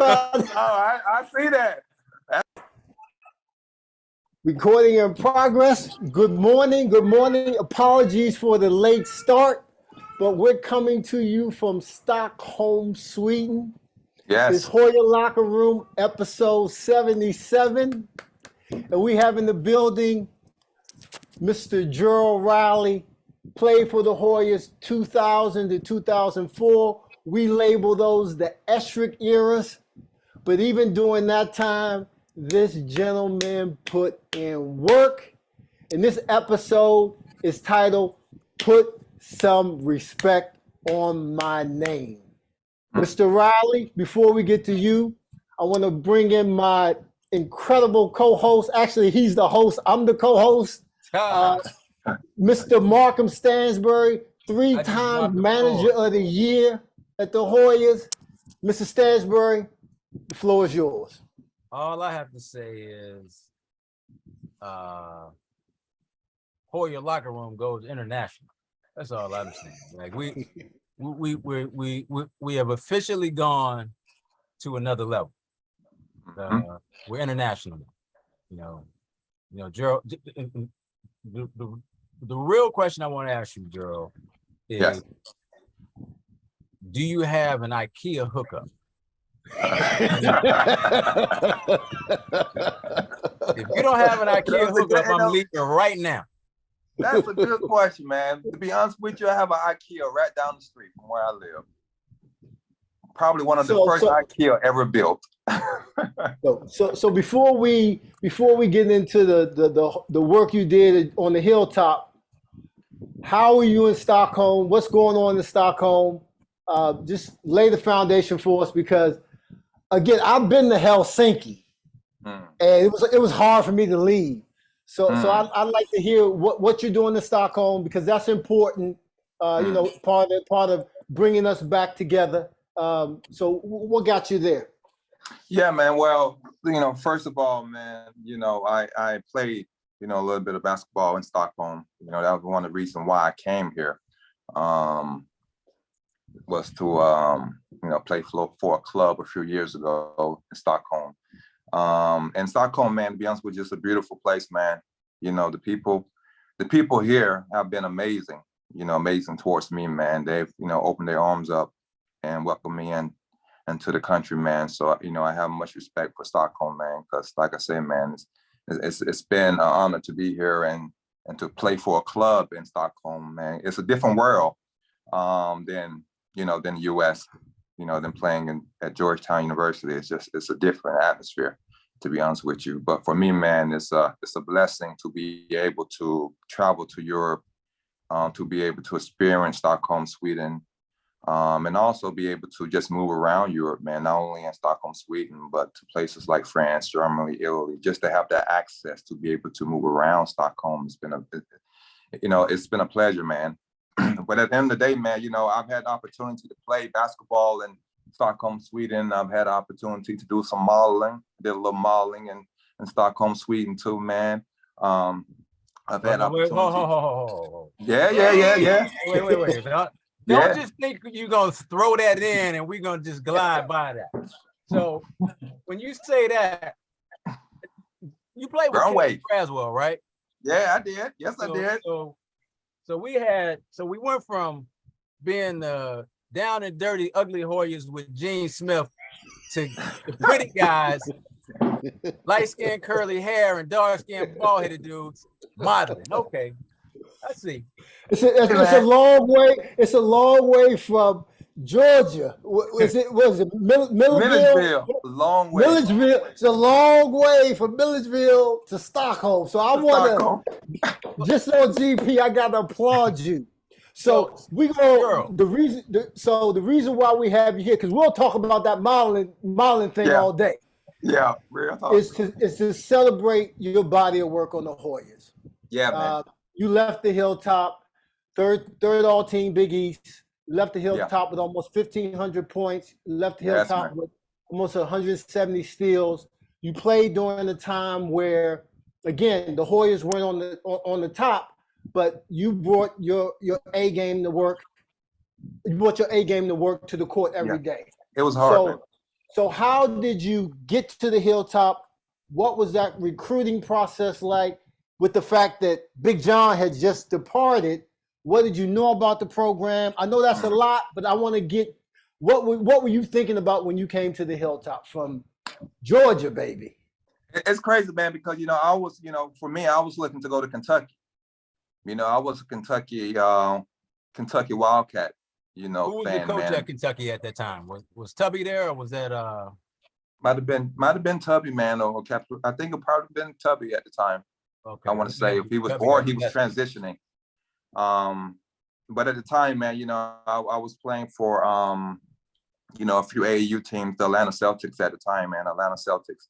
I see that. Recording in progress. Good morning. Good morning. Apologies for the late start, but we're coming to you from Stockholm, Sweden. Yes. It's Hoya Locker Room, episode 77. And we have in the building Mr. Gerald Riley, played for the Hoyas 2000 to 2004. We label those the Estrick eras. But even during that time, this gentleman put in work. And this episode is titled, Put Some Respect on My Name. Mr. Riley, before we get to you, I want to bring in my incredible co-host. Actually, he's the host. I'm the co-host. Mr. Markham Stansbury, three-time manager of the year at the Hoyas. Mr. Stansbury, the floor is yours. All I have to say is Hoya Locker Room goes international. That's all I'm saying. Like we have officially gone to another level. We're international. You know, Gerald. The real question I want to ask you, Gerald, is: Yes. Do you have an IKEA hookup? If you don't have an IKEA hookup, I'm leaving right now. That's a good question, man. To be honest with you, I have an IKEA right down the street from where I live. Probably one of the first IKEA ever built. So before we get into the work you did on the hilltop, how are you in Stockholm? What's going on in Stockholm? Just lay the foundation for us, because again, I've been to Helsinki, and it was hard for me to leave. So I'd like to hear what you're doing in Stockholm, because that's important. You know, part of bringing us back together. So what got you there? Yeah, man. Well, you know, first of all, man, you know, I played, you know, a little bit of basketball in Stockholm. You know, that was one of the reasons why I came here. Was to you know, play for a club a few years ago in Stockholm. And Stockholm, man, to be honest with you, it's a beautiful place, man. You know, the people here have been amazing. You know, amazing towards me, man. They've, you know, opened their arms up and welcomed me into the country, man. So, you know, I have much respect for Stockholm, man, because like I said, man, it's been an honor to be here and to play for a club in Stockholm, man. It's a different world than the US, you know, than playing at Georgetown University. It's a different atmosphere, to be honest with you. But for me, man, it's a blessing to be able to travel to Europe, to be able to experience Stockholm, Sweden, and also be able to just move around Europe, man, not only in Stockholm, Sweden, but to places like France, Germany, Italy, just to have that access to be able to move around Stockholm. It's been a pleasure, man. But at the end of the day, man, you know, I've had the opportunity to play basketball in Stockholm, Sweden. I've had the opportunity to do some modeling. Did a little modeling in Stockholm, Sweden too, man. I've had opportunity. Yeah. Wait. Don't just think you're going to throw that in and we're going to just glide by that. So when you say that, you played with Kevin Craswell, right? Yeah, I did. Yes, I did. So we went from being down and dirty, ugly Hoyas with Gene Smith to the pretty guys, light-skinned curly hair and dark-skinned bald-headed dudes modeling. Okay, I see. It's a long way. It's a long way from Georgia. Was it Milledgeville? Long way. Milledgeville. It's a long way from Milledgeville to Stockholm. So I want to, just on GP, I got to applaud you. So we go. The reason why we have you here, because we'll talk about that modeling thing all day. Yeah, real talk. It's to celebrate your body of work on the Hoyas. Yeah, man. You left the hilltop, third all-team Big East. Left the hilltop with almost 1,500 points. Left the hilltop with almost 170 steals. You played during a time where, again, the Hoyas weren't on the top, but you brought your A game to work. You brought your A game to work to the court every day. It was hard. So how did you get to the Hilltop? What was that recruiting process like? With the fact that Big John had just departed, what did you know about the program? I know that's a lot, but I want to get what were you thinking about when you came to the Hilltop from Georgia, baby? It's crazy, man, because I was, for me, I was looking to go to Kentucky. I was a Kentucky Wildcat, Who was fan, your coach man. at Kentucky at that time? Was Tubby there, or was that Might have been Tubby, man, or Captain. I think it probably been Tubby at the time. okay? I want to say if he was, Tubby or got he was transitioning. But at the time, man, I was playing for a few AAU teams, the Atlanta Celtics at the time, man, Atlanta Celtics.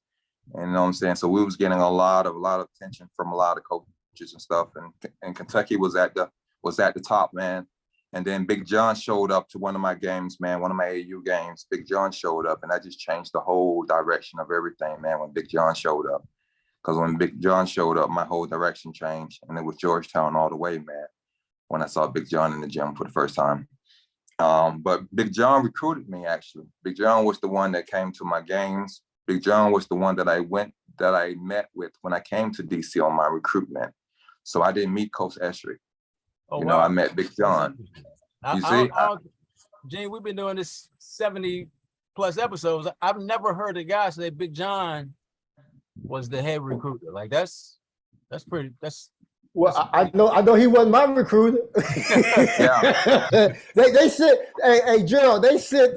And you know what I'm saying? So we was getting a lot of attention from a lot of coaches and stuff. And Kentucky was at the top, man. And then Big John showed up to one of my games, man, one of my AAU games. Big John showed up, and that just changed the whole direction of everything, man, when Big John showed up. Because when Big John showed up, my whole direction changed. And it was Georgetown all the way, man, when I saw Big John in the gym for the first time. But Big John recruited me, actually. Big John was the one that came to my games. Big John was the one that I met with when I came to DC on my recruitment. So I didn't meet Coach Escherick. Oh, wow. I met Big John. You see? Gene, we've been doing this 70 plus episodes. I've never heard a guy say Big John was the head recruiter. Like that's pretty. Well, I know he wasn't my recruiter. Yeah. they sit, hey Gerald, they sit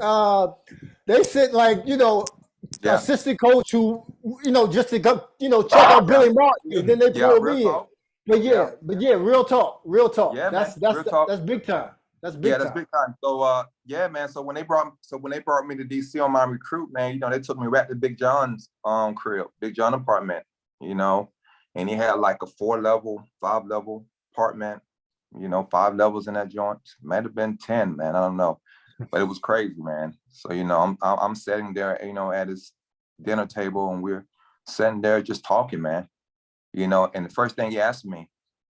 like assistant coach who just to go check out Billy Martin, and then they pull me in. But yeah, real talk. Yeah, that's real talk. That's big time. That's big time. So man. So when they brought me to DC on my recruit, man, they took me right to Big John's crib, Big John apartment, and he had like a 4-level, 5-level apartment, 5 levels in that joint. Might have been 10, man. I don't know, but it was crazy, man. So I'm sitting there, at his dinner table, and we're sitting there just talking, man. And the first thing he asked me,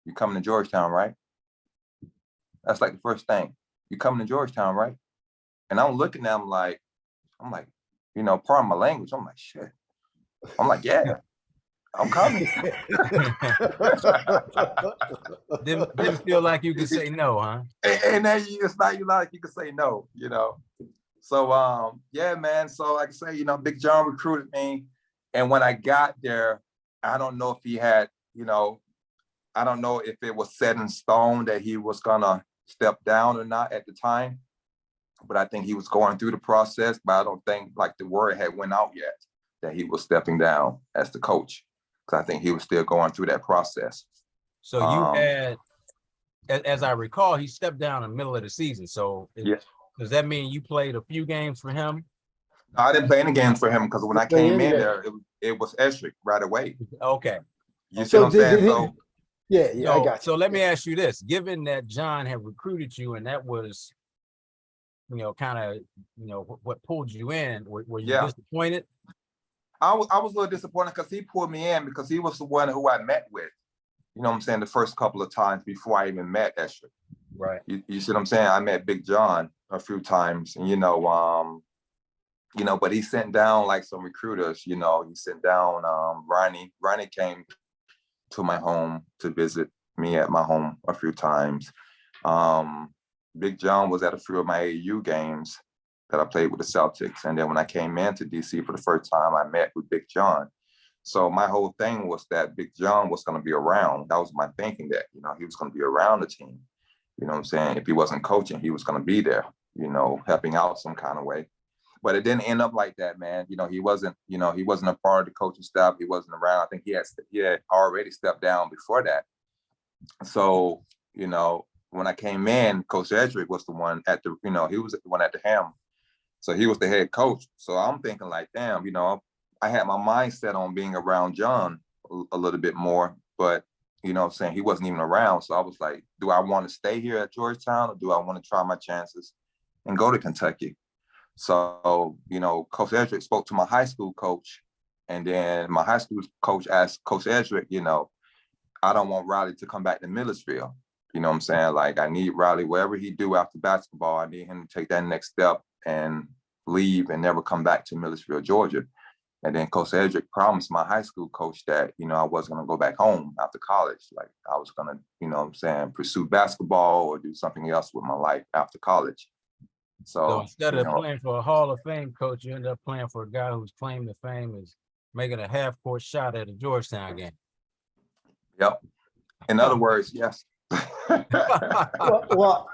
"You coming to Georgetown, right?" That's like the first thing. "You coming to Georgetown, right?" And I'm looking at him like, pardon my language. I'm like, shit. I'm like, yeah, I'm coming. Didn't feel like you could say no, huh? And then it's not like you could say no, So yeah, man. So like I say, Big John recruited me. And when I got there, I don't know if he had, I don't know if it was set in stone that he was gonna step down or not at the time. But I think he was going through the process, but I don't think like the word had went out yet that he was stepping down as the coach. Because I think he was still going through that process. So you had, as I recall, he stepped down in the middle of the season. So does that mean you played a few games for him? No, I didn't play any games for him because when I came in there, it was Escherick right away. Okay. You see what I'm saying? Yeah, I got you. So let me ask you this. Given that John had recruited you and that was, kind of, what pulled you in, were you disappointed? I was a little disappointed because he pulled me in because he was the one who I met with, the first couple of times before I even met Escherick. Right. You see what I'm saying? I met Big John a few times, and but he sent down like some recruiters, he sent down Ronnie. Ronnie came to my home to visit me at my home a few times. Big John was at a few of my AAU games that I played with the Celtics. And then when I came into DC for the first time, I met with Big John. So my whole thing was that Big John was going to be around. That was my thinking, that, he was going to be around the team. You know what I'm saying? If he wasn't coaching, he was going to be there, helping out some kind of way. But it didn't end up like that, man. He wasn't a part of the coaching staff. He wasn't around. I think he had already stepped down before that. So, when I came in, Coach Escherick was the one at the, he was the one at the helm. So he was the head coach. So I'm thinking like, damn, I had my mindset on being around John a little bit more, but, saying he wasn't even around. So I was like, do I want to stay here at Georgetown, or do I want to try my chances and go to Kentucky? So, Coach Escherick spoke to my high school coach, and then my high school coach asked Coach Escherick, I don't want Riley to come back to Millersville. You know what I'm saying? Like, I need Riley, wherever he do after basketball, I need him to take that next step and leave and never come back to Millersville, Georgia. And then Coach Edric promised my high school coach that, I wasn't going to go back home after college. Like I was going to, pursue basketball or do something else with my life after college. So instead of playing for a Hall of Fame coach, you end up playing for a guy whose claim to fame is making a half-court shot at a Georgetown game. Yep. In other words, yes.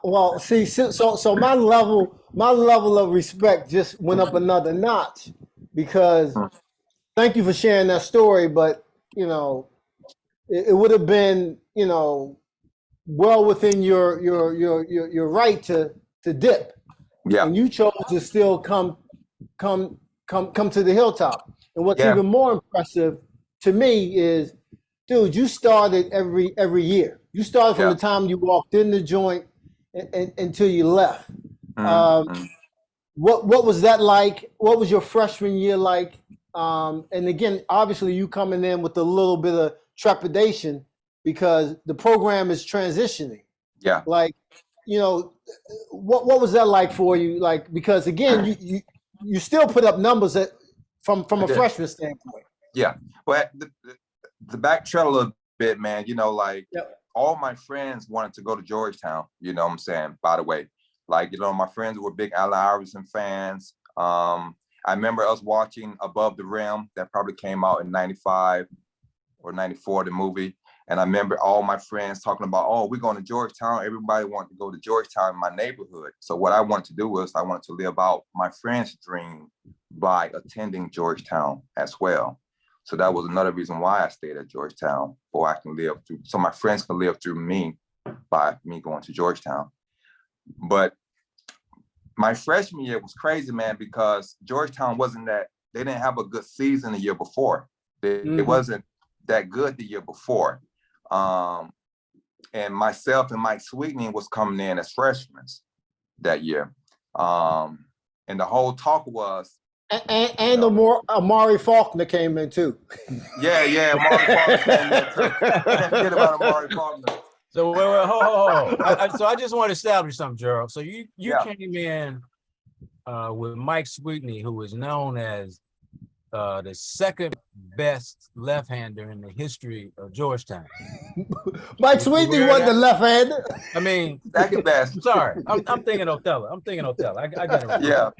well, see, so my level of respect just went up another notch because thank you for sharing that story, but it would have been well within your right to dip. Yeah. And you chose to still come to the hilltop. And what's even more impressive to me is, dude, you started every year. You started from the time you walked in the joint until you left. What was that like? What was your freshman year like? And again, obviously you coming in with a little bit of trepidation because the program is transitioning. Yeah. Like, what was that like for you? Like, because again, you still put up numbers from a freshman standpoint. Yeah. But the backtrack a little bit, man, all my friends wanted to go to Georgetown, you know what I'm saying? By the way, like, my friends were big Allen Iverson fans. I remember us watching Above the Rim that probably came out in 95 or 94, the movie. And I remember all my friends talking about, oh, we're going to Georgetown. Everybody wanted to go to Georgetown in my neighborhood. So what I wanted to do was I wanted to live out my friend's dream by attending Georgetown as well. So that was another reason why I stayed at Georgetown, so my friends can live through me by me going to Georgetown. But my freshman year was crazy, man, because Georgetown they didn't have a good season the year before. It wasn't that good the year before. And myself and Mike Sweetney was coming in as freshmen that year. And the whole talk was, and Amari Faulkner came in too. Yeah, Amari Faulkner came in too. Can't forget about Amari Faulkner. So wait. So I just want to establish something, Gerald. So you came in with Mike Sweetney, who is known as the second best left-hander in the history of Georgetown. Mike Sweetney wasn't the left-hander. I mean, second best. I'm sorry, I'm thinking Othello. I got it right. Yeah.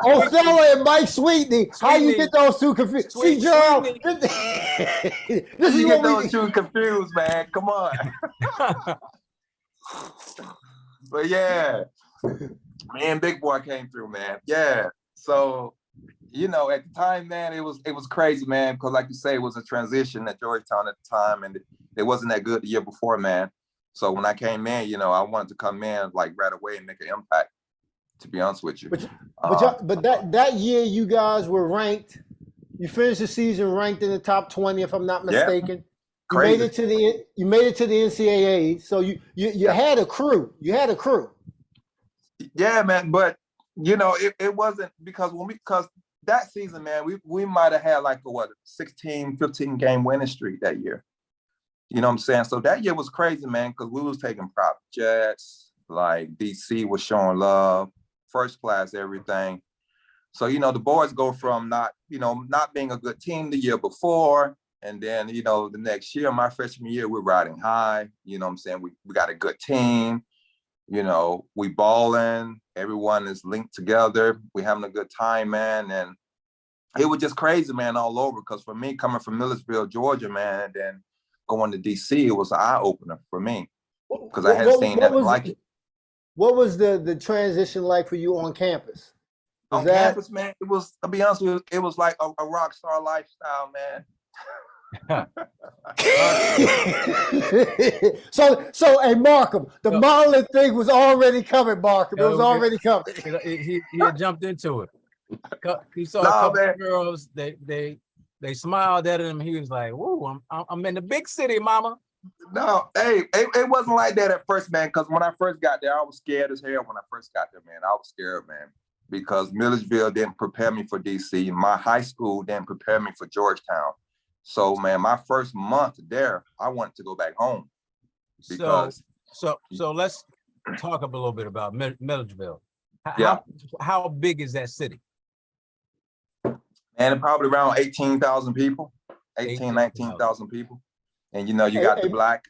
Othello and Mike Sweetney. How you get those two confused? See, Gerald, this is what those two confused, man. Come on. But yeah, me and Big Boy came through, man. Yeah. So, at the time, man, it was crazy, man, because like you say, it was a transition at Georgetown at the time, and it wasn't that good the year before, man. So when I came in, I wanted to come in like right away and make an impact, to be honest with you. But that year you guys were ranked. You finished the season ranked in the top 20, if I'm not mistaken. You made it to the NCAA. So you had a crew. You had a crew. Yeah, man. But it wasn't because that season, man, we might have had like a 16, 15 game winning streak that year. You know what I'm saying? So that year was crazy, man, because we was taking private jets, like DC was showing love, first class, everything. So, the boys go from not being a good team the year before. And then, the next year, my freshman year, we're riding high. You know what I'm saying? We got a good team. We balling. Everyone is linked together. We having a good time, man. And it was just crazy, man, all over. Because for me, coming from Millersville, Georgia, man, and then going to DC, it was an eye opener for me because I hadn't seen nothing like it. What was the transition like for you on campus? Campus, man, it was, to be honest with you, it was like a rock star lifestyle, man. So hey, Markham, the modeling thing was already coming, Markham. It was already coming. He had jumped into it. He saw a couple of girls, they smiled at him. He was like, "Whoa, I'm in the big city, mama." No, hey, it wasn't like that at first, man, because when I first got there, I was scared as hell when I first got there, man. I was scared, man, because Millersville didn't prepare me for DC. My high school didn't prepare me for Georgetown. So, man, my first month there, I wanted to go back home. Because So let's talk a little bit about Millersville. Yeah. How big is that city? And probably around 18,000 people, 19,000 people. And, you know, you got the black,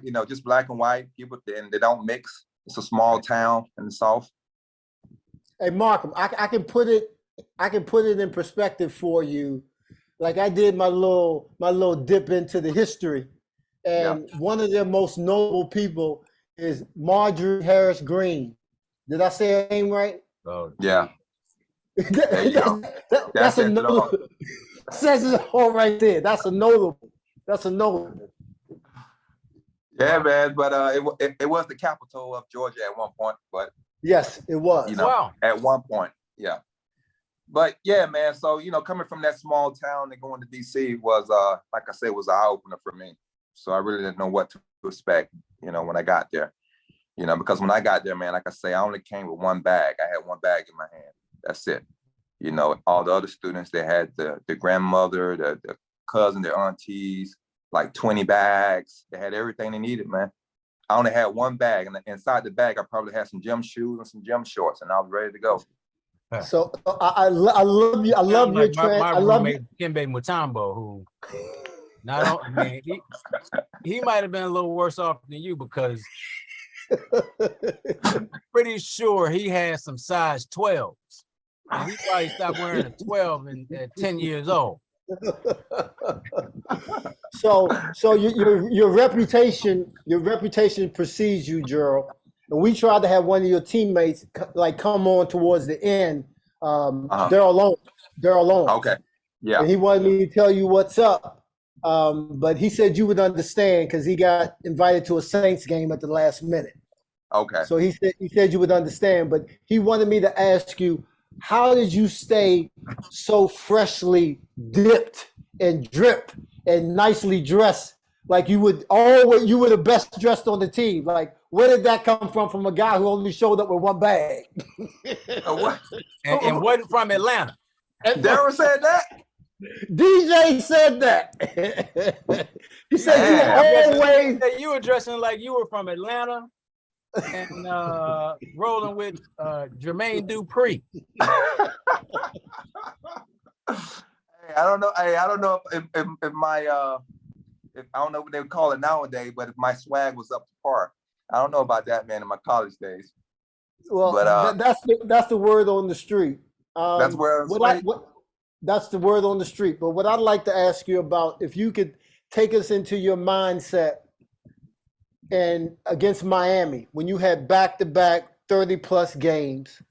you know, just black and white people, and they don't mix. It's a small town in the South. Hey, Markham, I can put it in perspective for you. Like I did my little dip into the history. And one of their most notable people is Marjorie Harris Green. Did I say her name right? Oh, yeah. There you go. That's a notable. Says it all right there. That's a notable. Yeah, man. But it was the capital of Georgia at one point. But yes, it was. You know, at one point, yeah. But yeah, man. So you know, coming from that small town and going to DC was, like I said, was an eye opener for me. So I really didn't know what to expect. You know, when I got there. You know, because when I got there, man, like I say, I only came with one bag. I had one bag in my hand. That's it. You know, all the other students, they had the grandmother, the cousin, their aunties, like 20 bags. They had everything they needed, man. I only had one bag, and inside the bag, I probably had some gym shoes and some gym shorts, and I was ready to go. So I love you. I love your trend. My roommate Kimbe Mutombo, who not only he might have been a little worse off than you because pretty sure he had some size 12s. And he probably stopped wearing a 12 at 10 years old. So your reputation precedes you, Gerald. And we tried to have one of your teammates like come on towards the end. Daryl Lawrence. Okay. Yeah. And he wanted me to tell you what's up. But he said you would understand because he got invited to a Saints game at the last minute. Okay. So he said you would understand, but he wanted me to ask you, how did you stay so freshly dipped and dripped and nicely dressed? Like you were the best dressed on the team. Like, where did that come from a guy who only showed up with one bag? What? And wasn't from Atlanta. Daryl said that? DJ said that. He said you were dressing like you were from Atlanta and rolling with Jermaine Dupri. I don't know if my I don't know what they would call it nowadays, but if my swag was up to par. I don't know about that, man, in my college days. Well, but, that's the word on the street. That's where that's the word on the street. But what I'd like to ask you about, if you could take us into your mindset and against Miami, when you had back-to-back 30-plus games,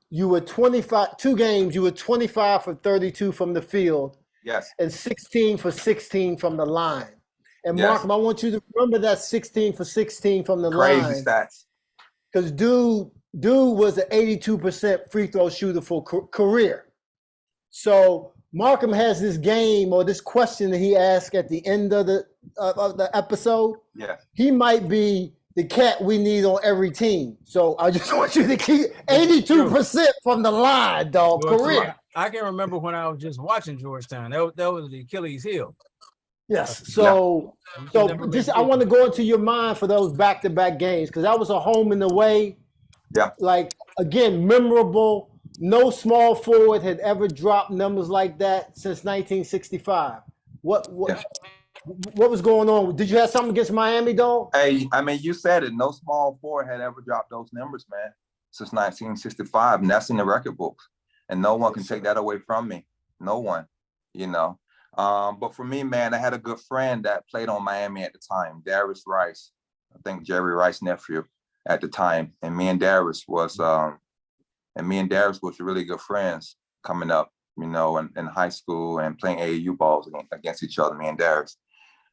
you were 2 games, you were 25 for 32 from the field. Yes. And 16 for 16 from the line. And yes. Markham, I want you to remember that 16 for 16 from the line. Crazy stats. Because dude was an 82% free throw shooter for career. So Markham has this game or this question that he asked at the end of the episode. Yeah. He might be the cat we need on every team. So I just want you to keep 82% from the line, dog. Career. I can remember when I was just watching Georgetown. That was the Achilles heel. Yes. So just I want to go into your mind for those back-to-back games because that was a home and away. Yeah. Like again, memorable. No small forward had ever dropped numbers like that since 1965. What was going on? Did you have something against Miami, dog? Hey, I mean, you said it. No small forward had ever dropped those numbers, man, since 1965, and that's in the record books. And no one can take that away from me. No one, you know. But for me, man, I had a good friend that played on Miami at the time, Darius Rice. I think Jerry Rice's nephew at the time. And me and Darius was really good friends coming up, you know, in high school and playing AAU balls against each other, me and Darius.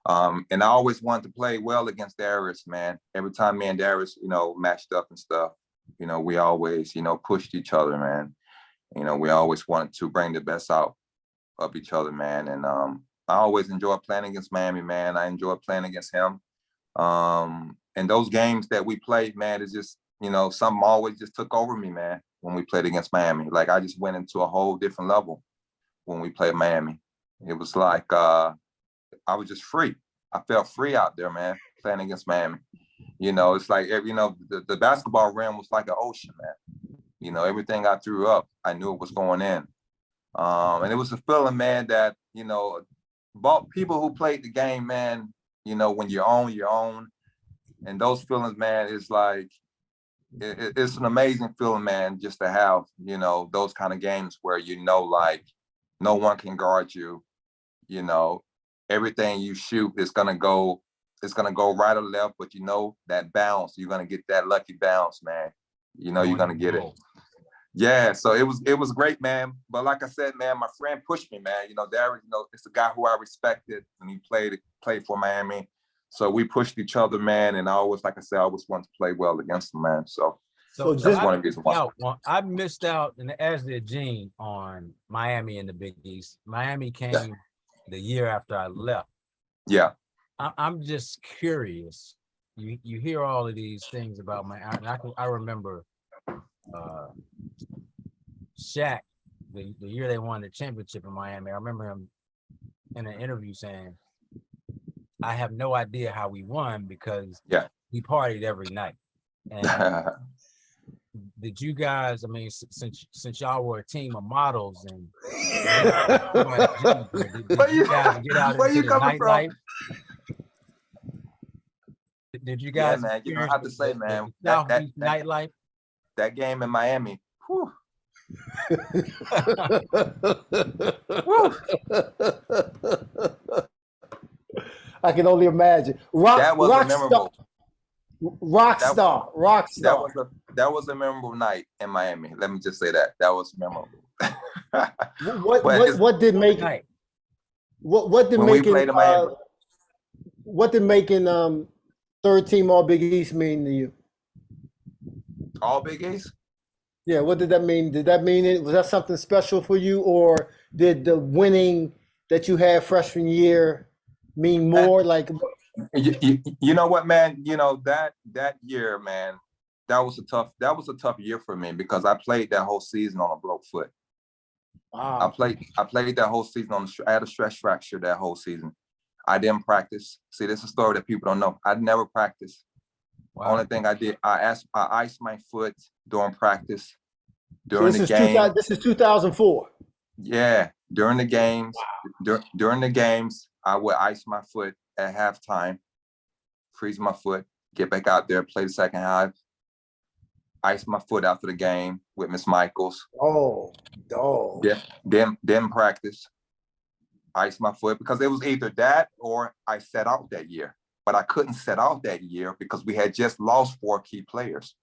And I always wanted to play well against Darius, man. Every time me and Darius, you know, matched up and stuff, you know, we always, you know, pushed each other, man. You know, we always wanted to bring the best out of each other, man. And I always enjoyed playing against Miami, man. I enjoyed playing against him. And those games that we played, man, it's just, you know, something always just took over me, man, when we played against Miami. Like, I just went into a whole different level when we played Miami. It was like I was just free. I felt free out there, man, playing against Miami. You know, it's like, the basketball rim was like an ocean, man. You know, everything I threw up, I knew it was going in. And it was a feeling, man, that, about people who played the game, man, when you're on. And those feelings, man, is like, it's an amazing feeling, man, just to have, those kind of games where, like, no one can guard you. Everything you shoot is going to go right or left, but that bounce, you're going to get that lucky bounce, man. You're going to get it. Yeah, so it was great, man. But like I said, man, my friend pushed me, man. Darren, it's a guy who I respected, and he played for Miami. So we pushed each other, man. And I always wanted to play well against him, man. So that's one of the reasons why. I missed out, and as did Gene, on Miami in the Big East. Miami came the year after I left. Yeah. I'm just curious. You hear all of these things about Miami. I remember Shaq, the year they won the championship in Miami. I remember him in an interview saying, I have no idea how we won because we partied every night. And did you guys, I mean, since y'all were a team of models and did you guys get out into the nightlife? Did you guys? Yeah, man, I have to say, man, nightlife. That game in Miami. Whew. I can only imagine. That was memorable. Rock star. That was a memorable night in Miami. Let me just say that was memorable. What did make it? What did making third team All Big East mean to you? All Big East? Yeah, what did that mean? Did that mean was that something special for you, or did the winning that you had freshman year mean more? Like, you know what, man? That year, man, that was a tough year for me because I played that whole season on a broke foot. Wow. I played that whole season I had a stress fracture that whole season. I didn't practice. See, this is a story that people don't know. I never practiced. Wow. Only thing I did, I iced my foot during practice. During the game. This is 2004. Yeah, during the games. Wow. During the games, I would ice my foot at halftime, freeze my foot, get back out there, play the second half, ice my foot after the game with Miss Michaels. Oh. Yeah, then practice, ice my foot, because it was either that or I set out that year. But I couldn't set out that year because we had just lost 4 key players.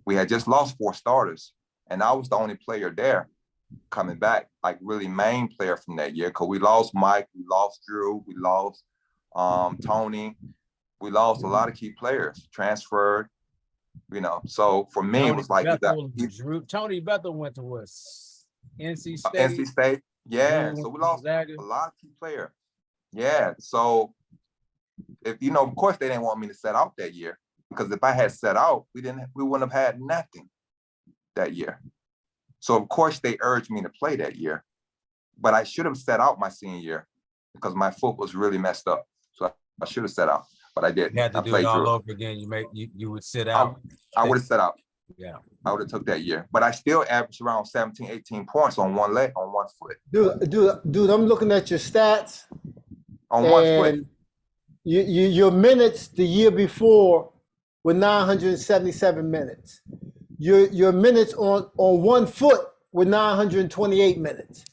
We had just lost 4 starters. And I was the only player there coming back, like really main player from that year. Because we lost Mike, we lost Drew, we lost Tony. We lost a lot of key players, transferred, So for me, it was like Tony Bethel went to us. NC State. NC State, yeah. So we lost a lot of key players. Yeah. So if of course they didn't want me to set out that year, because if I had set out, we wouldn't have had nothing that year. So of course they urged me to play that year, but I should have set out my senior year because my foot was really messed up. So I should have set out, but I didn't. You had to do it all over again. You would sit out. I would have set out. Yeah. I would have took that year, but I still averaged around 17, 18 points on one leg, on one foot. Dude, I'm looking at your stats. On one foot. Your minutes the year before were 977 minutes. Your minutes on one foot were 928 minutes.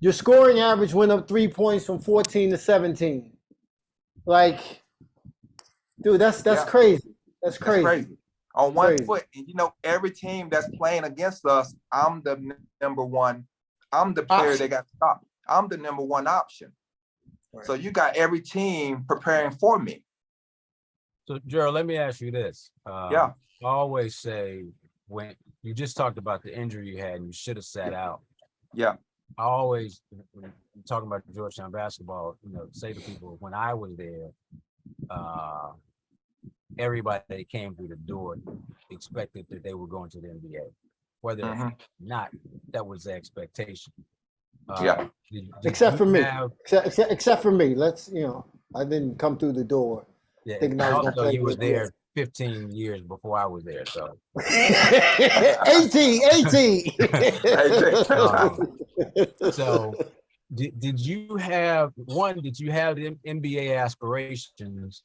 Your scoring average went up 3 points from 14 to 17. Like, dude, that's crazy. That's crazy. On one foot, and every team that's playing against us, I'm the number one. I'm the player that got stopped. I'm the number one option. Right. So you got every team preparing for me. So Gerald, let me ask you this. I always say, when you just talked about the injury you had and you should have sat out. Yeah. I always, when talking about Georgetown basketball, say to people, when I was there, everybody that came through the door expected that they were going to the NBA. Whether or not, that was the expectation. Except for me. Except for me. I didn't come through the door. Yeah. Thinking I was going to play. You were there 15 years before I was there. So 18. So did you have did you have the NBA aspirations?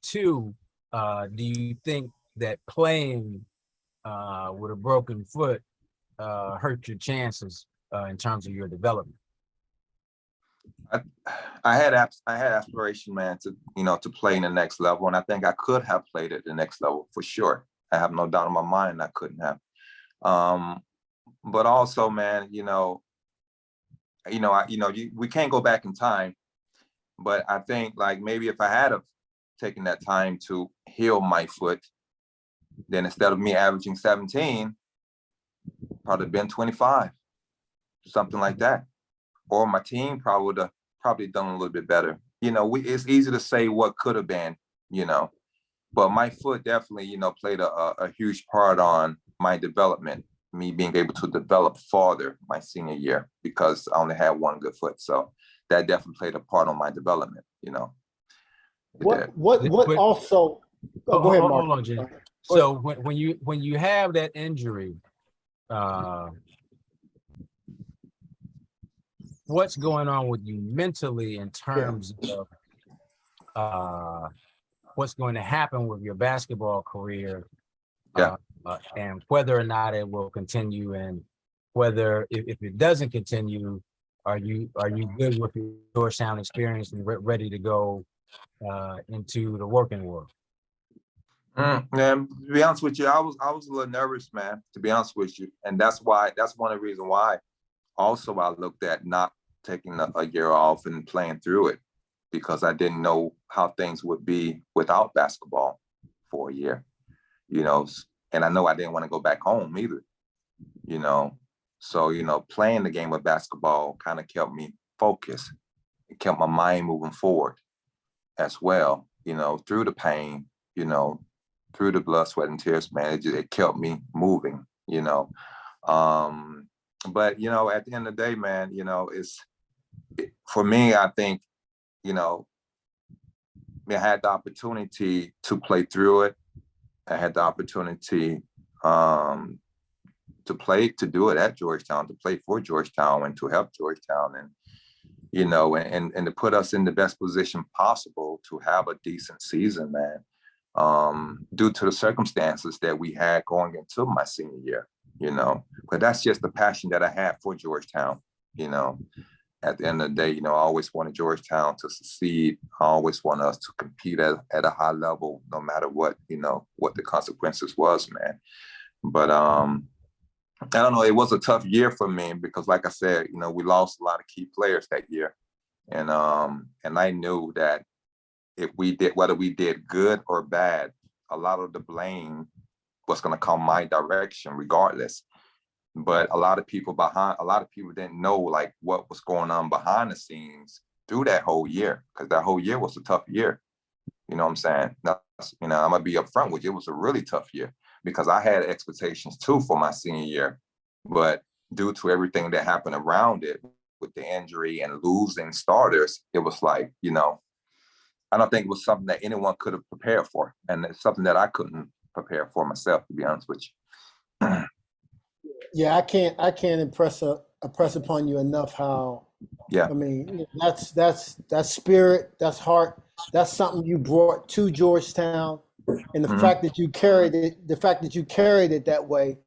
Two, do you think that playing with a broken foot hurt your chances in terms of your development? I had aspiration, man, to play in the next level, and I think I could have played at the next level for sure. I have no doubt in my mind I couldn't have. But also, man, we can't go back in time, but I think like maybe if I had have taken that time to heal my foot, then instead of me averaging 17, probably been 25, something like that. Or my team probably would have done a little bit better. It's easy to say what could have been, but my foot definitely, played a huge part on my development, me being able to develop farther my senior year because I only had one good foot. So that definitely played a part on my development, What also, go ahead, Mark. Hold on, Jay. So when you have that injury, what's going on with you mentally in terms of what's going to happen with your basketball career, and whether or not it will continue, and whether if it doesn't continue, are you good with your Georgetown experience and ready to go into the working world? To be honest with you, I was a little nervous, man, to be honest with you. And that's one of the reasons why also I looked at not taking a year off and playing through it, because I didn't know how things would be without basketball for a year, and I know I didn't want to go back home either, so, playing the game of basketball kind of kept me focused. It kept my mind moving forward as well, through the pain, through the blood, sweat, and tears, man. It kept me moving, but, at the end of the day, man, for me, I think, I had the opportunity to play through it. I had the opportunity to do it at Georgetown, to play for Georgetown and to help Georgetown, and and to put us in the best position possible to have a decent season, man, due to the circumstances that we had going into my senior year, but that's just the passion that I had for Georgetown. At the end of the day, I always wanted Georgetown to succeed. I always want us to compete at a high level, no matter what, what the consequences was, man. But I don't know, it was a tough year for me because, like I said, we lost a lot of key players that year. And I knew that whether we did good or bad, a lot of the blame was going to come my direction regardless. But a lot of people didn't know like what was going on behind the scenes through that whole year, because that whole year was a tough year. You know what I'm saying? I'm gonna be upfront with you. It was a really tough year because I had expectations too for my senior year, but due to everything that happened around it with the injury and losing starters, it was like, I don't think it was something that anyone could have prepared for, and it's something that I couldn't prepare for myself, to be honest with you. Yeah, I can't impress upon you enough how, I mean, that's spirit, that's heart, that's something you brought to Georgetown, and the fact that you carried it that way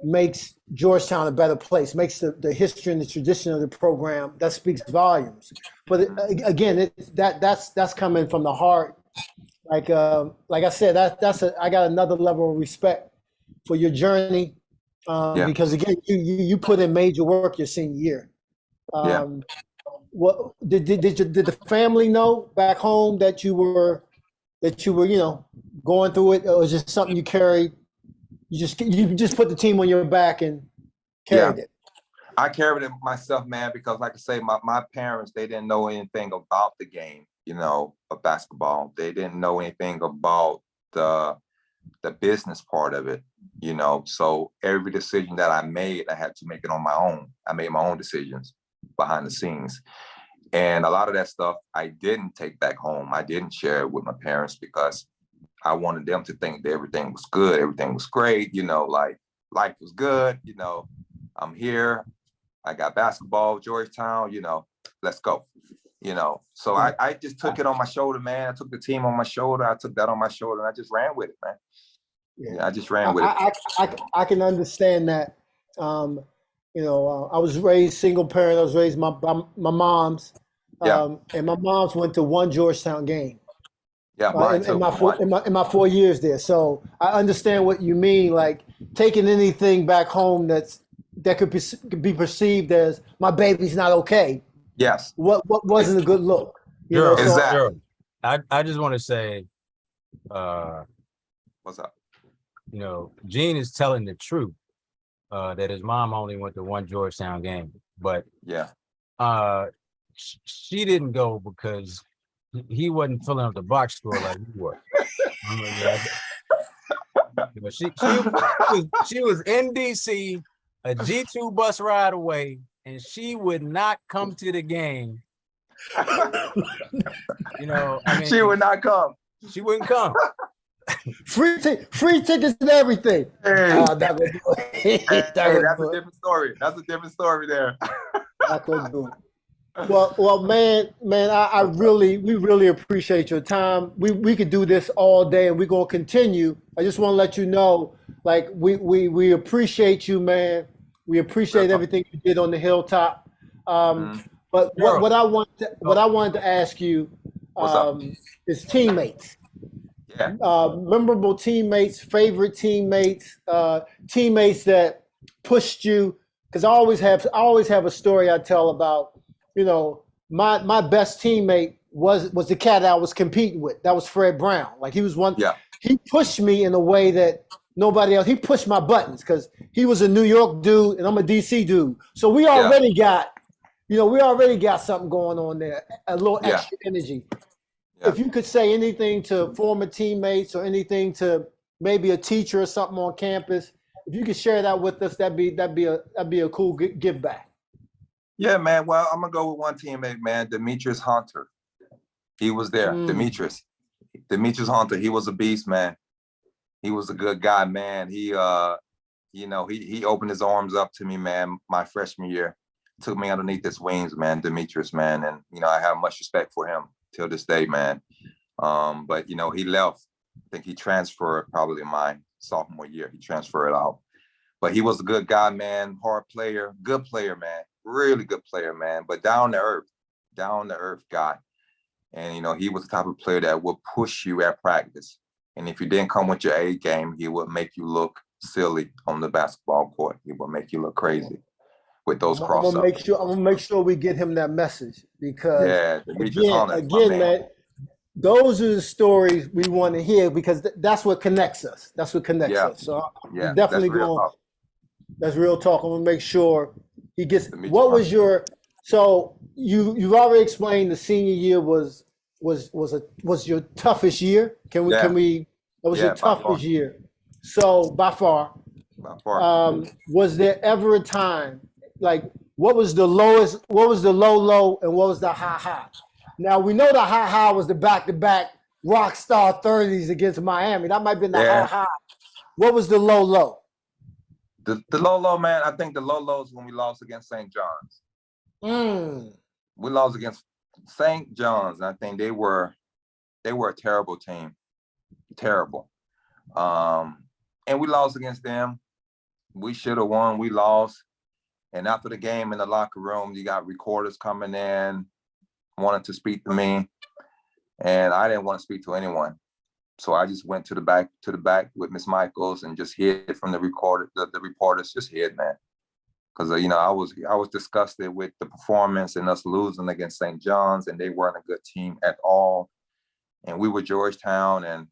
makes Georgetown a better place, makes the history and the tradition of the program, that speaks volumes. But again, that's coming from the heart. Like I said, I got another level of respect for your journey. Because again, you put in major work your senior year. What did the family know back home that you were going through it, or was it just something you carried? You just put the team on your back and carried it. I carried it myself, man, because like I say, my parents, they didn't know anything about the game, of basketball. They didn't know anything about the business part of it, so every decision that I made, I had to make it on my own. I made my own decisions behind the scenes. And a lot of that stuff I didn't take back home. I didn't share it with my parents because I wanted them to think that everything was good, everything was great, like life was good, I'm here, I got basketball, Georgetown, let's go. So I just took it on my shoulder, man. I took the team on my shoulder. I took that on my shoulder, and I just ran with it, man. Yeah, I just ran with it. I can understand that. I was raised single parent. I was raised by my mom's, and my mom's went to one Georgetown game. Yeah, mine in my 4 years there. So I understand what you mean, like taking anything back home that could be perceived as my baby's not okay. Yes. What wasn't a good look. Exactly. I just want to say, what's up? Gene is telling the truth, that his mom only went to one Georgetown game, but she didn't go because he wasn't filling up the box score like you were. She was in DC, a G2 bus ride away, and she would not come to the game. She would not come. She wouldn't come. Free tickets and everything. Hey, that's a different story. That's a different story there. Well, man, we really appreciate your time. We could do this all day, and we're gonna continue. I just want to let you know, like we appreciate you, man. We appreciate everything you did on the hilltop. But what I wanted to ask you is teammates. Yeah. Memorable teammates, favorite teammates, teammates that pushed you. Because I always have a story I tell about. My best teammate was the cat I was competing with. That was Fred Brown. Like he was one. Yeah. He pushed me in a way that nobody else. He pushed my buttons because he was a New York dude and I'm a DC dude. So we already got, something going on there. A little extra energy. Yeah. If you could say anything to former teammates or anything to maybe a teacher or something on campus, if you could share that with us, that'd be a cool give back. Yeah, man. Well, I'm gonna go with one teammate, man. Demetrius Hunter. He was there. Demetrius Hunter. He was a beast, man. He was a good guy, man. He opened his arms up to me, man. My freshman year, took me underneath his wings, man. Demetrius, man, and I have much respect for him till this day, man. But he left. I think he transferred probably my sophomore year. He transferred out. But he was a good guy, man. Hard player, good player, man. Really good player, man. But down to earth guy. And he was the type of player that would push you at practice. And if you didn't come with your A game, he would make you look silly on the basketball court. He would make you look crazy with those crossups. I'm gonna make sure we get him that message because again, man, those are the stories we want to hear because that's what connects us. That's what connects us. So I'm definitely going. That's real talk. I'm gonna make sure he gets. What was your? So you've already explained the senior year was your toughest year. Can we? That was your toughest year. So by far. Was there ever a time like what was the lowest? What was the low, and what was the high? Now we know the high was the back-to-back rock star 30s against Miami. That might have been the high. What was the low? The low, man, I think the low is when we lost against St. John's. We lost against St. John's. I think they were a terrible team. Terrible. And we lost against them. We should have won. We lost. And after the game in the locker room, you got recorders coming in, wanted to speak to me. And I didn't want to speak to anyone. So I just went to the back with Miss Michaels and just hid from the reporters, just hid, man. Because I was disgusted with the performance and us losing against St. John's, and they weren't a good team at all. And we were Georgetown, and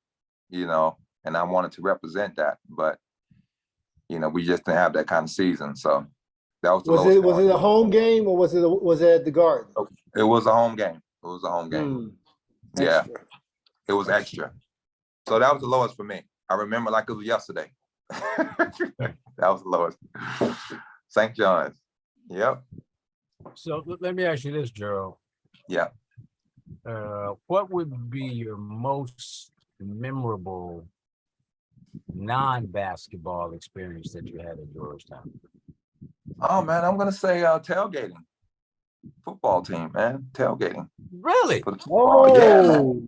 and I wanted to represent that, but we just didn't have that kind of season. So that was the lowest. Was it a home game or was it at the Garden? It was a home game. It was a home game. Yeah, it was extra. So that was the lowest for me. I remember like it was yesterday. That was the lowest. St. John's. Yep. So let me ask you this, Gerald. Yeah. What would be your most memorable non-basketball experience that you had at Georgetown? Oh man, I'm gonna say tailgating. Football team, man. Tailgating. Really? Oh, yeah, man.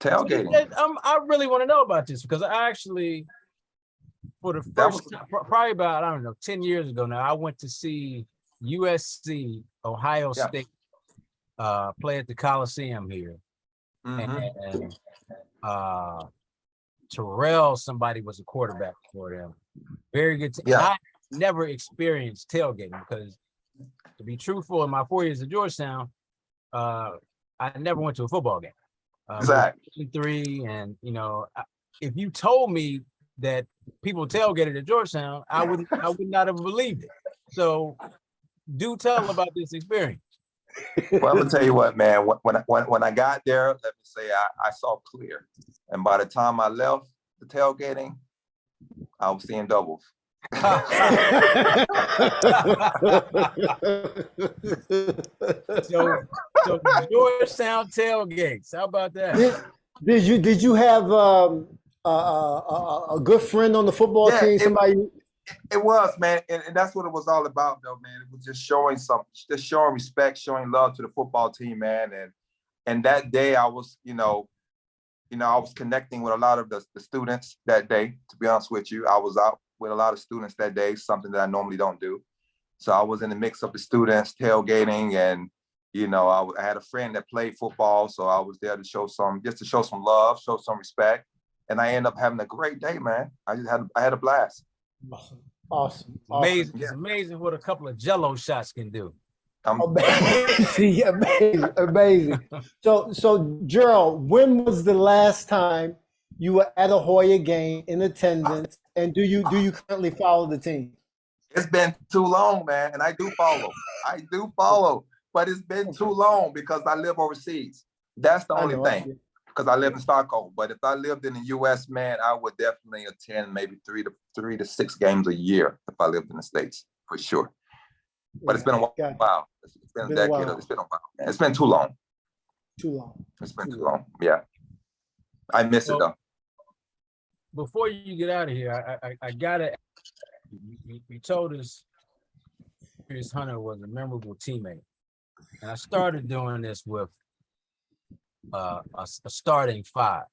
Tailgating. I really want to know about this because I actually, for the first time, probably about, I don't know, 10 years ago now, I went to see USC, Ohio State, play at the Coliseum here. And Terrell, somebody was a quarterback for them. Very good team. Yeah. I never experienced tailgating because, to be truthful, in my 4 years at Georgetown, I never went to a football game. Exactly. 3, and if you told me that people tailgated at Georgetown, I would not have believed it. So, do tell about this experience. Well, I'm gonna tell you what, man. When I got there, let me say I saw clear, and by the time I left the tailgating, I was seeing doubles. So Georgetown tailgates. How about that? Did you have a good friend on the football team? Somebody. It was, man, and that's what it was all about, though, man. It was just showing respect, showing love to the football team, man. And that day, I was, I was connecting with a lot of the students that day. To be honest with you, I was out with a lot of students that day, something that I normally don't do. So I was in the mix of the students tailgating, and I had a friend that played football, so I was there to show some love, show some respect, and I ended up having a great day, man. I had a blast. Awesome. Amazing. It's amazing what a couple of Jello shots can do. Amazing. So Gerald, when was the last time you were at a Hoya game in attendance, and do you currently follow the team? It's been too long, man, and I do follow, but it's been too long because I live overseas. That's the only thing. Because I live in Stockholm. But if I lived in the U.S., man, I would definitely attend maybe 3 to 6 games a year if I lived in the States, for sure. But it's been a while. It's been a decade. It's been a while, man. It's been too long. It's been too long. Yeah. I miss it, though. Before you get out of here, I gotta. You told us Demetrius Hunter was a memorable teammate, and I started doing this with a starting 5.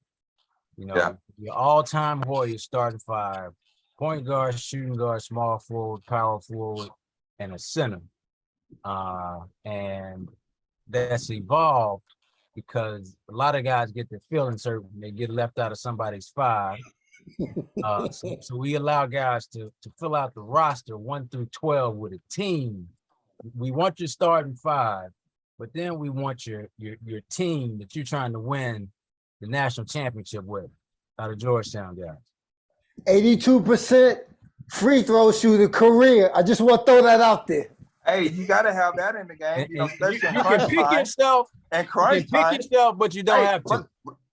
Your all-time Hoya starting 5: point guard, shooting guard, small forward, power forward, and a center. And that's evolved because a lot of guys get their feelings hurt when they get left out of somebody's 5. So we allow guys to fill out the roster 1 through 12 with a team. We want your starting 5, but then we want your team that you're trying to win the national championship with out of Georgetown guys. 82% free throw shooter career. I just want to throw that out there. Hey, you got to have that in the game. You can pick yourself, but you don't have to.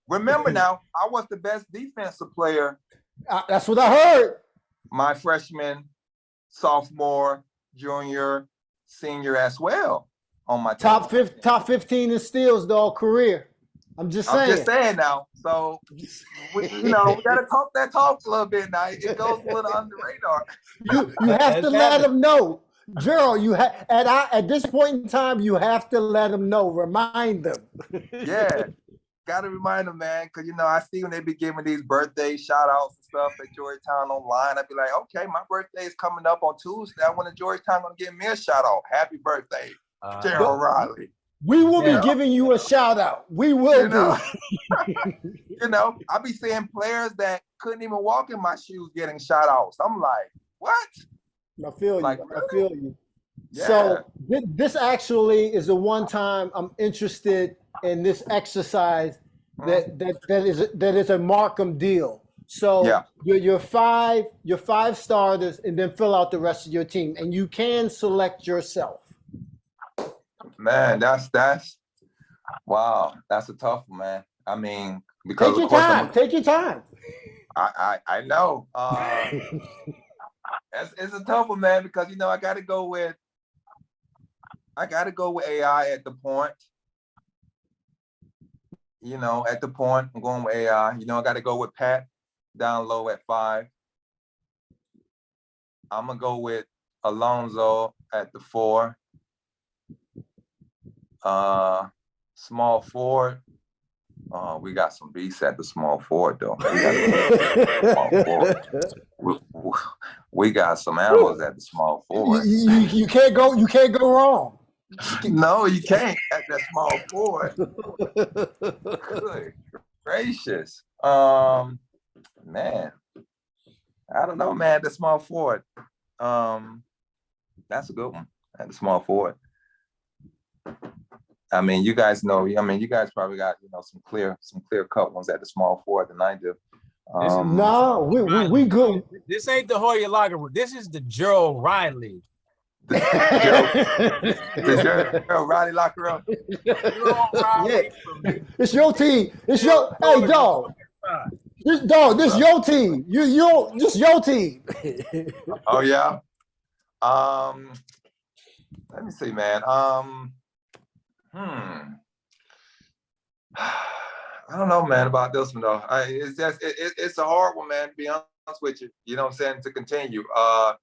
Remember now, I was the best defensive player. That's what I heard. My freshman, sophomore, junior, senior as well on my team. Top 15 in steals the whole career. I'm just saying now. So we gotta talk that talk a little bit now. It goes a little under the radar. You have to let them know, Gerald. At this point in time, you have to let them know. Remind them. Yeah, gotta remind them, man. Because I see when they be giving these birthday shout outs and stuff at Georgetown online. I'd be like, okay, my birthday is coming up on Tuesday. I want Georgetown gonna give me a shout out. Happy birthday, Gerald Riley. We will be giving you a shout out. We will I be seeing players that couldn't even walk in my shoes getting shout outs. I'm like, what? I feel you. Really? I feel you. Yeah. So this actually is the one time I'm interested in this exercise that is a Markham deal. So your five starters, and then fill out the rest of your team, and you can select yourself. Man, that's wow. That's a tough one, man. I mean, because take your time. I know. It's a tough one, man, because I gotta go with AI at the point. you know, at the point, I'm going with AI. You know, I got to go with Pat down low at 5. I'm gonna go with Alonzo at the 4. Small forward. We got some beasts at the small forward though. We got small forward. We got some animals at the small forward. You can't go. You can't go wrong. No, you can't at that small forward. Good gracious. Man, I don't know, man. The small forward. That's a good one at the small forward. I mean, you guys know. I mean, you guys probably got, you know, some clear cut ones at the small forward than I do. No, we good. This ain't the Hoya Locker Room. This is the Gerald Riley. The Gerald Riley Locker Room. It's your team. It's your hey dog. This your team. This your team. Oh yeah. Let me see, man. I don't know, man, about this one though. It's a hard one, man, to be honest with you. You know what I'm saying? To continue. I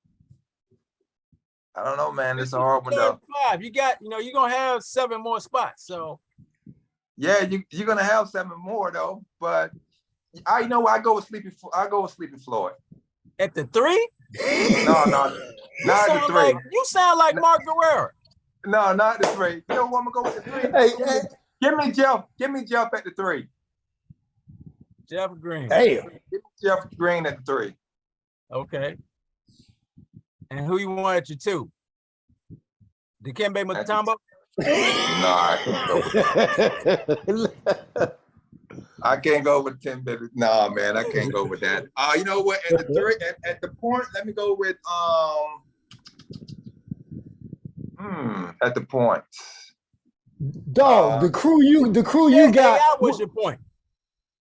don't know, man. It's a hard one though. 5. You got, you know, you're gonna have 7 more spots. So yeah, you're gonna have 7 more though. But I know I go with Sleepy Floyd. At the 3? No, not at the 3. You sound like Mark Guerrero. No, not the 3. You know what? I'm gonna go with the 3. Hey, give me Jeff. Give me Jeff at the 3. Jeff Green. Hey. Give me Jeff Green at the 3. Okay. And who you want at your 2? Dikembe Mutombo? No, I can't go with 10 baby. No, man, I can't go with that. You know what? At the 3, at the point, let me go with at the point. Dog, the crew you got. AI was your point.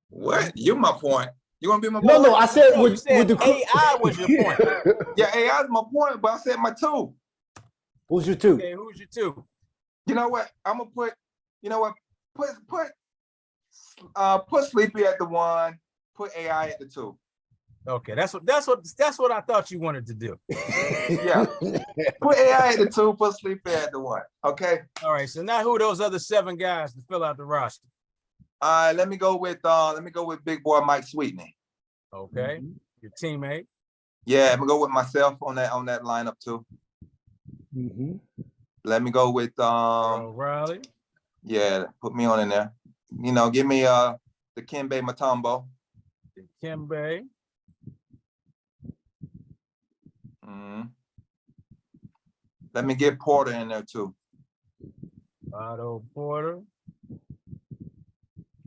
What? You're my point. You want to be my No, point? no, I said No, with the crew. AI was your point. Yeah, AI is my point, but I said my 2. Who's your 2? Okay, who's your 2? You know what? I'm gonna put. You know what? Put Sleepy at the 1. Put AI at the 2. Okay, that's what I thought you wanted to do. Yeah. Put AI at the 2. Put Sleepy at the 1. Okay. All right. So now who are those other 7 guys to fill out the roster? Let me go with big boy Mike Sweetney. Okay, your teammate. Yeah, I'm gonna go with myself on that lineup too. Let me go with Riley. Yeah, put me on in there. You know, give me Dikembe Mutombo. Dikembe. Let me get Porter in there too. Otto Porter.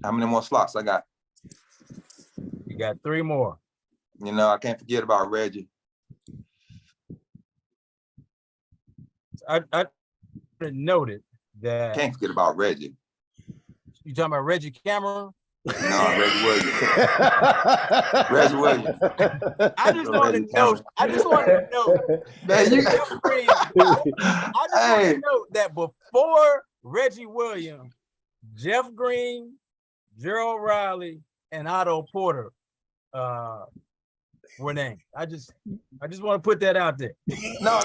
How many more slots I got? You got 3 more. You know, I can't forget about Reggie. I noted that. Can't forget about Reggie. You talking about Reggie Cameron? No, Reggie Williams. Reggie Williams. I just want to know. I just want to know. Man, you I just want to know that before Reggie Williams, Jeff Green, Gerald Riley, and Otto Porter were named. I just want to put that out there. No,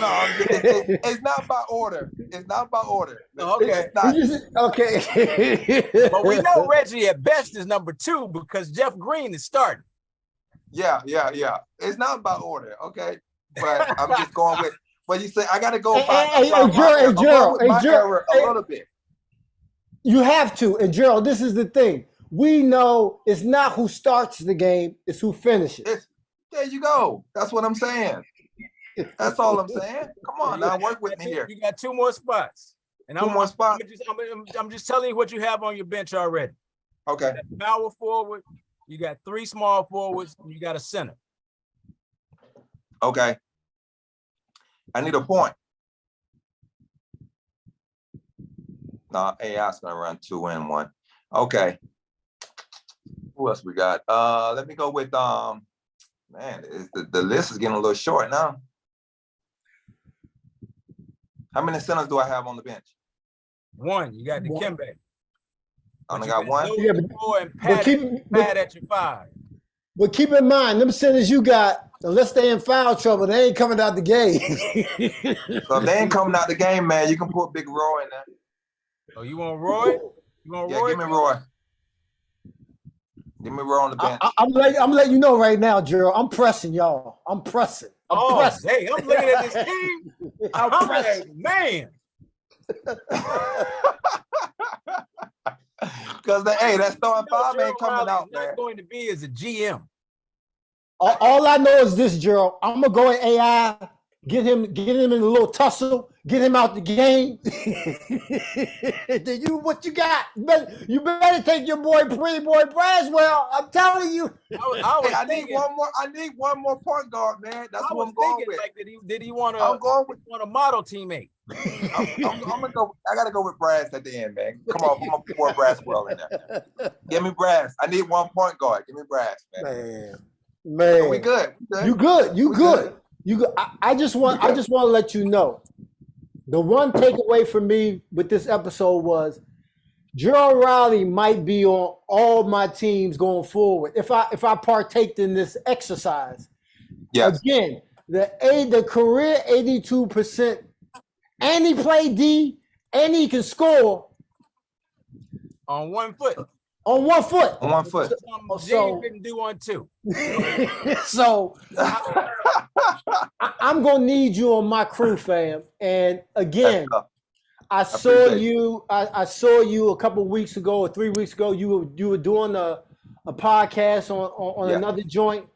it's not by order. It's not by order. Okay. Okay. But we know Reggie at best is number 2 because Jeff Green is starting. Yeah. It's not by order, okay? But I'm just going with. But you say I got to go by Gerald, a little bit. You have to, and Gerald, this is the thing. We know it's not who starts the game; it's who finishes. There you go. That's what I'm saying. That's all I'm saying. Come on, now work with me here. You got 2 more spots. And 2 more spots. I'm just telling you what you have on your bench already. Okay. Power forward. You got 3 small forwards. And you got a center. Okay. I need a point. No, AI's gonna run 2 and 1. Okay. Who else we got? Let me go with man, the list is getting a little short now. How many centers do I have on the bench? 1. You got Dikembe. I only got one. Yeah, And pat at your 5. But keep in mind, them centers you got, unless they in foul trouble, they ain't coming out the game. So if they ain't coming out the game, man, you can put Big Roy in there. Oh, you want Roy? You want Roy? Give me Roy. Give me Roy on the bench. I'm letting you know right now, Gerald. I'm pressing y'all. I'm pressing. Pressing. Hey, I'm looking at this team. I'm like, man. Because that starting 5 ain't coming out, man. Not going to be as a GM. All I know is this, Gerald. I'm gonna go at AI, get him in a little tussle, get him out the game. Then what you got? You better take your boy, pretty boy Braswell. I'm telling you. I need one more point guard, man. That's what I'm going with. Like, did he want a model teammate? I'm gonna go. I gotta go with Brass at the end, man. Come on, I'm gonna pour Braswell in there. Give me Brass. I need one point guard. Give me Brass, man. Man, we good. You good. I just want to let you know. The one takeaway for me with this episode was Gerald Riley might be on all my teams going forward if I partaked in this exercise. Yes. Again, the career 82%, and he played D, and he can score on 1 foot. On 1 foot. On 1 foot. So didn't do on 2. So I'm gonna need you on my crew, fam. And again, I saw you a couple weeks ago or 3 weeks ago. You were doing a podcast on another joint.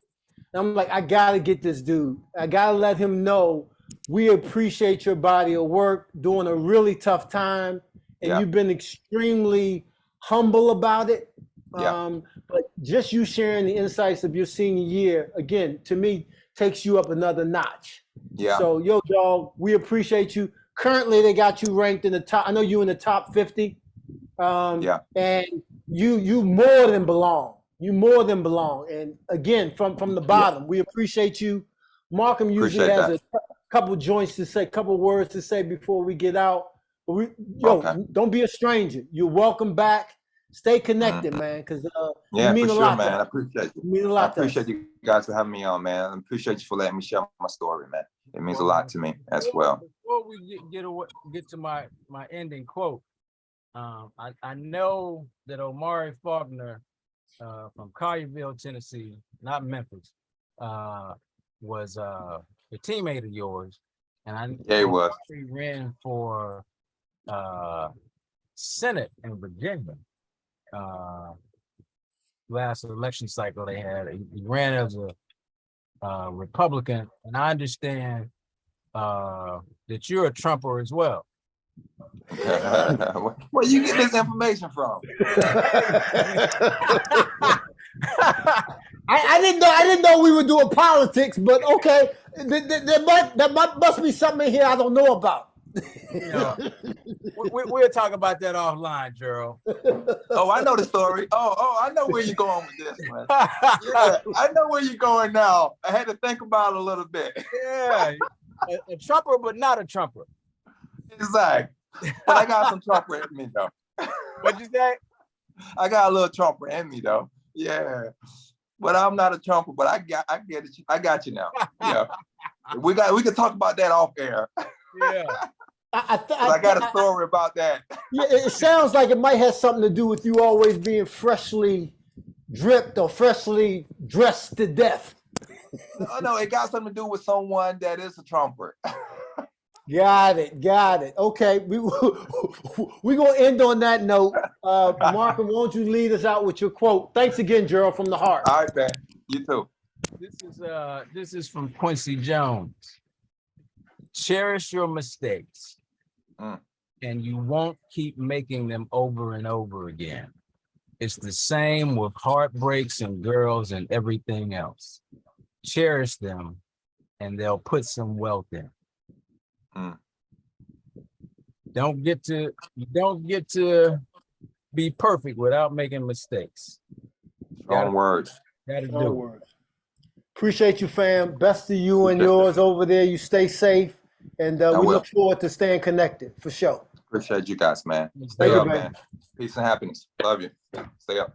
And I'm like, I gotta get this dude. I gotta let him know we appreciate your body of work, doing a really tough time, and you've been extremely humble about it. But just you sharing the insights of your senior year, again, to me, takes you up another notch. Yeah. So, yo, dog, we appreciate you. Currently, they got you ranked in the top. I know you in the top 50. And you more than belong. You more than belong. And again, from the bottom, we appreciate you. Markham usually has a couple joints to say, couple words to say before we get out. But don't be a stranger. You're welcome back. Stay connected, man, because you mean a lot, man. I appreciate you. You mean a lot. I appreciate you guys for having me on, man. I appreciate you for letting me share my story, man. It means a lot to me as well. Before we get to my ending quote, I know that Omari Faulkner from Collierville, Tennessee, not Memphis, was a teammate of yours, and he was. He ran for Senate in Virginia. Last election cycle they had, he ran as a Republican, and I understand that you're a Trumper as well. Where you get this information from? I didn't know we were doing politics, but okay, there must be something in here I don't know about. We'll talk about that offline, Gerald. Oh, I know the story. Oh, I know where you're going with this, man. Yeah, I know where you're going now. I had to think about it a little bit. Yeah, a Trumper, but not a Trumper. Exactly. But I got some Trumper in me, though. What'd you say? I got a little Trumper in me, though. Yeah. But I'm not a Trumper, but I get it. I got you now. Yeah. We can talk about that off air. Yeah. I got a story about that. Yeah, it sounds like it might have something to do with you always being freshly dripped or freshly dressed to death. No, it got something to do with someone that is a Trumper. Got it. Okay, we're going to end on that note. Markham, won't you lead us out with your quote? Thanks again, Gerald, from the heart. All right, man. You too. This is from Quincy Jones. Cherish your mistakes, and you won't keep making them over and over again. It's the same with heartbreaks and girls and everything else. Cherish them, and they'll put some wealth in. Don't get to be perfect without making mistakes. Strong words. Gotta do it. Appreciate you, fam. Best to you and yours over there. You stay safe, and we look forward to staying connected for sure. Appreciate you guys, man. Stay Stay you, up, man. man. Peace and happiness. Love you. Stay up.